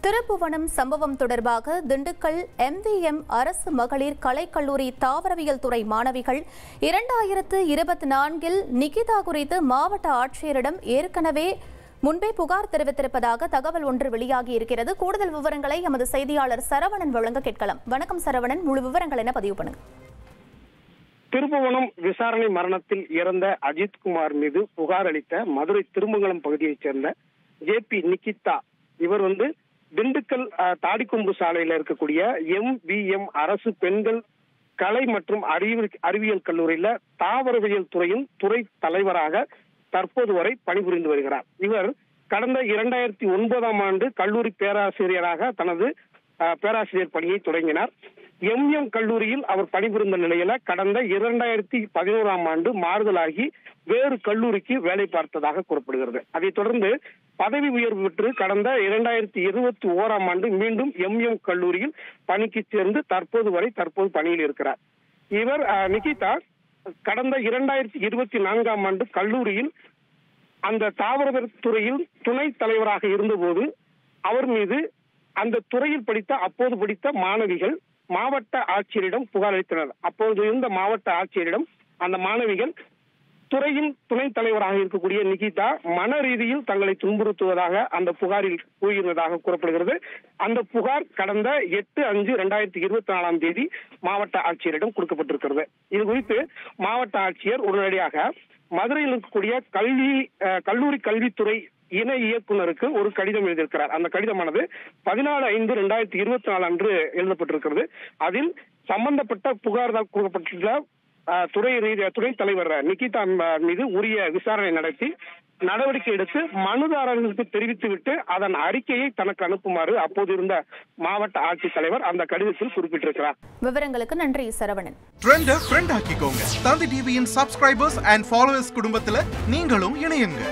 திருப்புவனம் சம்பவம் தொடர்பாக திண்டுக்கல் MVM அரசு மகளிர் கலைக்கல்லூரி தாவரவியல் துறை மாணவிகள் 2024 நிகிதா குறித்து மாவட்ட ஆட்சியரிடம் ஏற்கனவே முன்பே புகார் தெரிவித்திருப்பதாக தகவல் ஒன்று வெளியாகி இருக்கிறது. கூடுதல் விவரங்களை எமது செய்தியாளர் சரவணன் வழங்க கேட்கலாம். வணக்கம் சரவணன், முழு விவரங்கள் என்ன பதிவு பண்ணுங்க. திருப்புவனம் விசாரணை மரணத்தில் இறந்த அஜித்குமார் மீது புகார் அளித்த மதுரை திருமங்கலம் பகுதியைச் சேர்ந்த JP நிகிதா இவர் திண்டுக்கல் தாடிக்கொம்பு சாலையில் இருக்கக்கூடிய MVM அரசு பெண்கள் கலை மற்றும் அறிவியல் கல்லூரியில தாவரவியல் துறையின் துறை தலைவராக தற்போது வரை பணிபுரிந்து வருகிறார். இவர் கடந்த 2009ஆம் ஆண்டு கல்லூரி பேராசிரியராக தனது பேராசிரியர் பணியை தொடங்கினார். MM கல்லூரியில் அவர் பணிபுரிந்த நிலையில கடந்த 2011ஆம் ஆண்டு மாறுதலாகி வேறு கல்லூரிக்கு வேலை பார்த்ததாக கூறப்படுகிறது. அதைத் தொடர்ந்து பதவி உயர்வு பெற்று கடந்த 2021ஆம் ஆண்டு மீண்டும் MM கல்லூரியில் பணிக்கு சேர்ந்து தற்போது பணியில் இருக்கிறார். இவர் நிகிதா கடந்த 2024ஆம் ஆண்டு கல்லூரியில் அந்த தாவரவியல் துறையில் துணை தலைவராக இருந்தபோது அவர் மீது அந்த துறையில் அப்போது படித்த மாணவிகள் மாவட்ட ஆட்சியரிடம் புகார் அளித்தனர். அப்போது இருந்த மாவட்ட ஆட்சியரிடம் அந்த மாணவிகள் துறையின் துணை தலைவராக இருக்கக்கூடிய நிகிதா மன ரீதியில் தங்களை துன்புறுத்துவதாக அந்த புகாரில் கூறியிருந்ததாக கூறப்படுகிறது. அந்த புகார் கடந்த 8/5/2024 மாவட்ட ஆட்சியரிடம் கொடுக்கப்பட்டிருக்கிறது. இது குறித்து மாவட்ட ஆட்சியர் உடனடியாக மதுரையில் இருக்கக்கூடிய கல்லூரி கல்வித்துறை இணை இயக்குநருக்கு ஒரு கடிதம் எழுதியிருக்கிறார். அந்த கடிதமானது 14/5/2024 அன்று எழுதப்பட்டிருக்கிறது. அதில் சம்பந்தப்பட்ட புகார் கூறப்பட்டுள்ள துணை தலைவர் நிகிதா மீது உரிய விசாரணை நடத்தி நடவடிக்கை எடுத்து மனுதாரர்களுக்கு தெரிவித்துவிட்டு அதன் அறிக்கையை தனக்கு அனுப்புமாறு அப்போது இருந்த மாவட்ட ஆட்சித்தலைவர் அந்த கடிதத்தில் குறிப்பிட்டிருக்கிறார். விவரங்களுக்கு நன்றி சரவணன். ட்ரெண்ட் ஆக்கிக்கோங்க. தந்தி டிவியின் சப்ஸ்கிரைபர்ஸ் அண்ட் ஃபாலோவர்ஸ் குடும்பத்துல நீங்களும் இணையுங்க.